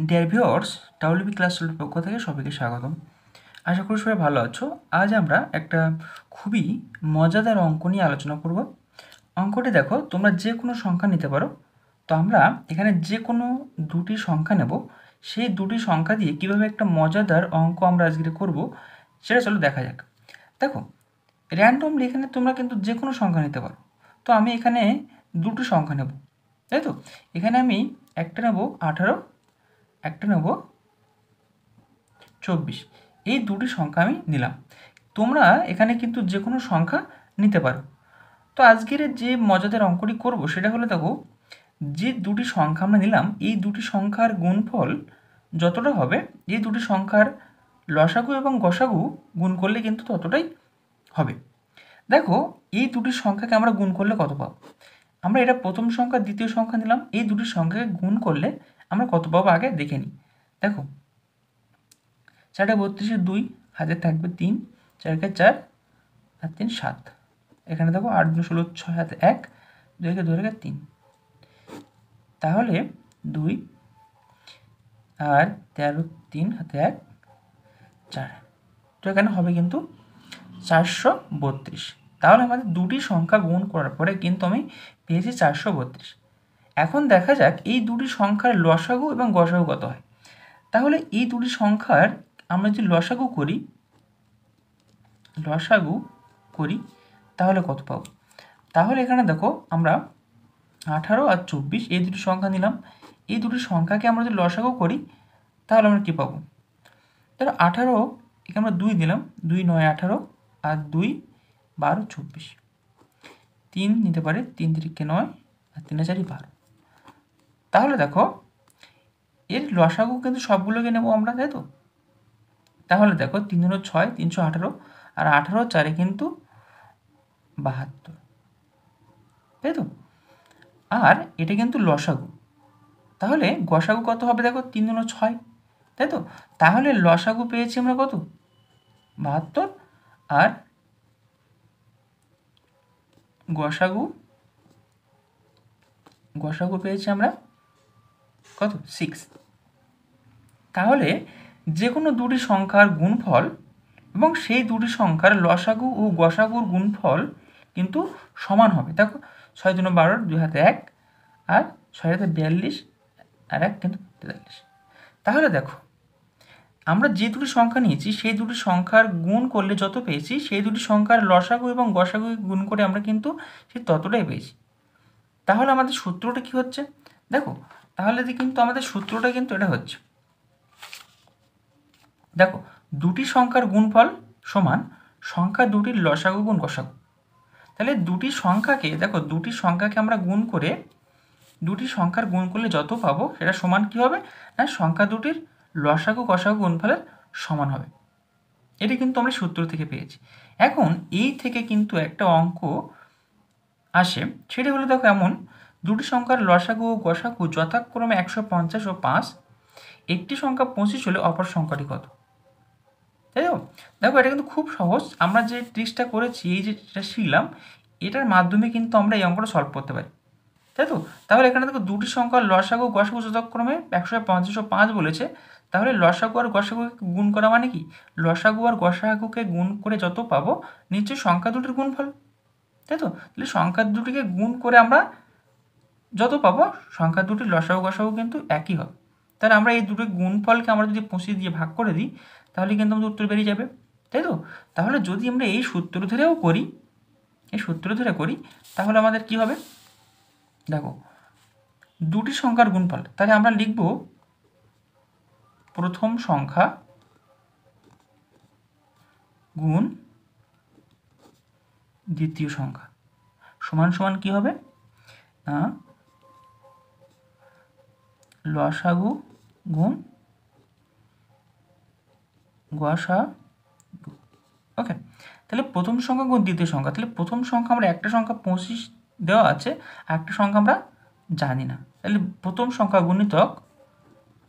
Dear viewers, WB class টুলের পক্ষ থেকে সবাইকে স্বাগতম। আশা করি সবাই ভালো আছো। আজ আমরা একটা খুবই মজাদার অঙ্ক নিয়ে আলোচনা করব। অঙ্কটি দেখো, তোমরা যে কোনো সংখ্যা নিতে পারো। তো আমরা এখানে যে কোনো দুটি সংখ্যা নেব, সেই দুটি সংখ্যা দিয়ে কীভাবে একটা মজাদার অঙ্ক আমরা আজকে করব সেটা চলো দেখা যাক। দেখো, র্যান্ডমলি এখানে তোমরা কিন্তু যে কোনো সংখ্যা নিতে পারো। তো আমি এখানে দুটি সংখ্যা নেব, তাই তো। এখানে আমি একটা নেব 18, একটা নেব 24। এই দুটি সংখ্যা আমি নিলাম। তোমরা এখানে কিন্তু যে কোনো সংখ্যা নিতে পারো। তো আজকের যে মজাদার অঙ্কটি করব সেটা হলো, দেখো, যে দুটি সংখ্যা আমরা নিলাম এই দুটি সংখ্যার গুণফল যতটা হবে, এই দুটি সংখ্যার লসাগু এবং গসাগু গুণ করলে কিন্তু ততটাই হবে। দেখো, এই দুটি সংখ্যাকে আমরা গুণ করলে কত পাবো? আমরা এটা প্রথম সংখ্যা দ্বিতীয় সংখ্যা নিলাম, এই দুটি সংখ্যাকে গুণ করলে আমরা কত পাবো আগে দেখে নিই। দেখো, 4 32 2, হাতে থাকবে 3, 4 4 আর 3 7। এখানে দেখো 8 2 16 6, হাতে 1, 2 2 3। তাহলে 2 আর 13 3, হাতে 1 4। তো এখানে হবে কিন্তু 432। তাহলে আমাদের দুটি সংখ্যা গুণ করার পরে কিন্তু আমি পেয়েছি 432। এখন দেখা যাক এই দুটি সংখ্যার লসাগু এবং গসাগু কত হয়। তাহলে এই দুটি সংখ্যার আমরা যদি লসাগু করি তাহলে কত পাবো? তাহলে এখানে দেখো, আমরা 18 আর 24 এই দুটি সংখ্যা নিলাম। এই দুটি সংখ্যাকে আমরা যদি লসাগু করি তাহলে আমরা কী পাবো? ধরো 18, এখানে আমরা 2 দিলাম, 2 9 18 আর 2 12 24। 3 নিতে পারি, 3 3 9 আর 3 4 12। তাহলে দেখো, এর লসাগু কিন্তু সবগুলোকে নেব আমরা, তাই তো। তাহলে দেখো 3 6 318 আর 18 4 কিন্তু 72, তাই তো। আর এটা কিন্তু লসাগু। তাহলে গসাগু কত হবে? দেখো 3 6, তাই তো। তাহলে লসাগু পেয়েছি আমরা কত? 72। আর গসাগু পেয়েছি আমরা কত? 6। তাহলে যে কোনো দুটি সংখ্যার গুণফল এবং সেই দুটি সংখ্যার লসাগু ও গসাগুর গুণফল কিন্তু সমান হবে। দেখো, 6 2 12, 2 হাতে 1 আর 6 হাতে 42 আর 1 কিন্তু 43। তাহলে দেখো, আমরা যে দুটি সংখ্যা নিয়েছি সেই দুটি সংখ্যার গুণ করলে যত পেয়েছি, সেই দুটি সংখ্যার লসাগু এবং গসাগু গুণ করে আমরা কিন্তু সেই ততটাই পেয়েছি। তাহলে আমাদের সূত্রটা কি হচ্ছে? দেখো, তাহলে কিন্তু আমাদের সূত্রটা কিন্তু এটা হচ্ছে, দেখো, দুটি সংখ্যার গুণফল সমান সংখ্যা দুটির লসাগু গুণ গসাগু। তাহলে দুটি সংখ্যাকে আমরা গুণ করে, দুটি সংখ্যার গুণ করলে যত পাবো সেটা সমান কি হবে না, সংখ্যা দুটির লসাগু গসাগু গুণফলের সমান হবে। এটা কিন্তু আমরা সূত্র থেকে পেয়েছি। এখন এই থেকে কিন্তু একটা অঙ্ক আসে, সেটা হলো, দেখো, এমন দুটি সংখ্যার লসাগু ও গসাগু যথাক্রমে 150 ও 5, একটি সংখ্যা 25 হলে অপর সংখ্যাটি কত? তাই তো। দেখো, এটা কিন্তু খুব সহজ। আমরা যে ট্রিক্সটা করেছি, এই যেটা শিখলাম, এটার মাধ্যমে কিন্তু আমরা এই অঙ্কটা সলভ করতে পারি, তাই তো। তাহলে এখানে দেখো, দুটি সংখ্যার লসাগু গসাগু যথাক্রমে 150 ও 5 বলেছে। তাহলে লসাগু আর গসাগুকে গুণ করা মানে কি? লসাগু আর গসাগুকে গুণ করে যত পাবো নিশ্চয়ই সংখ্যা দুটির গুণফল, তাই তো। তাহলে সংখ্যা দুটিকে গুণ করে আমরা যত পাবো সংখ্যা দুটির লসাগু গসাগু কিন্তু একই হবে। তাহলে আমরা এই দুটি গুণফলকে আমরা যদি 25 দিয়ে ভাগ করে দিই তাহলে কিন্তু আমাদের উত্তর বেরিয়ে যাবে, তাই তো। তাহলে যদি আমরা এই সূত্র ধরে করি তাহলে আমাদের কি হবে? দেখো, দুটি সংখ্যার গুণফল, তাহলে আমরা লিখব প্রথম সংখ্যা গুণ দ্বিতীয় সংখ্যা সমান সমান কি হবে না, লসাগু গুণ গসাগু। ওকে, তাহলে প্রথম সংখ্যা গুণ দ্বিতীয় সংখ্যা। তাহলে প্রথম সংখ্যা আমরা একটা সংখ্যা 25 দেওয়া আছে, আর একটা সংখ্যা আমরা জানি না। তাহলে প্রথম সংখ্যা গুণিতক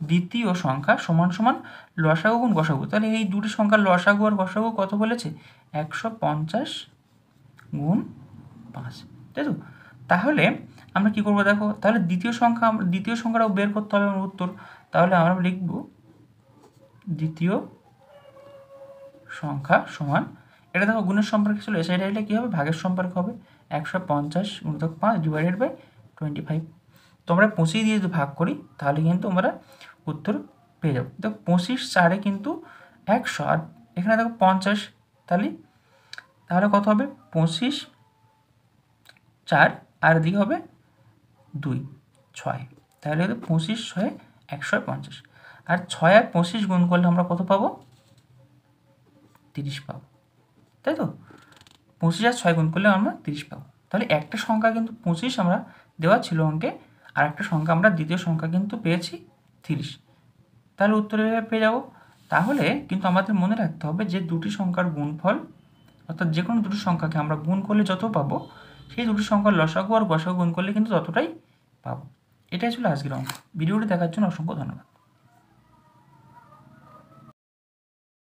দ্বিতীয় সংখ্যা সমান সমান লসাগু গুণ গসাগু। তাহলে এই দুটি সংখ্যার লসাগু আর গসাগু কত বলেছে? 150 গুণ 5, তাই তো। তাহলে আমরা কী করবো দেখো, তাহলে দ্বিতীয় সংখ্যাটাও বের করতে হবে আমার উত্তর। তাহলে আমরা লিখব দ্বিতীয় সংখ্যা সমান, এটা দেখো গুণের সম্পর্ক ছিল, এ সাইডে কী হবে, ভাগের সম্পর্ক হবে। 150 × 5 / 25। তোমরা 25 দিয়ে যদি ভাগ করি তাহলে কিন্তু আমরা উত্তর পেয়ে যাবো। দেখো 25 4 কিন্তু 100, আর এখানে দেখো 50, তাহলে কত হবে, 25 4 আর দিকে হবে 2 6, তাহলে 25 6 150, আর 6 আর 25 গুণ করলে আমরা কত পাবো, 30 পাবো, তাই তো। 25 আর 6 গুণ করলে আমরা 30 পাবো। তাহলে একটা সংখ্যা কিন্তু 25 আমরা দেওয়া ছিল অঙ্কে, আর একটা সংখ্যা আমরা দ্বিতীয় সংখ্যা কিন্তু পেয়েছি 30, তাহলে উত্তরে পেয়ে যাব। তাহলে কিন্তু আমাদের মনে রাখতে হবে যে দুটি সংখ্যার গুণফল, অর্থাৎ যে কোনো দুটি সংখ্যাকে আমরা গুণ করলে যত পাবো, সেই দুটি সংখ্যার লসাগু আর গসাগু গুণ করলে কিন্তু ততটাই পাবো। এটাই ছিল আজকের অঙ্ক। ভিডিওটি দেখার জন্য অসংখ্য ধন্যবাদ।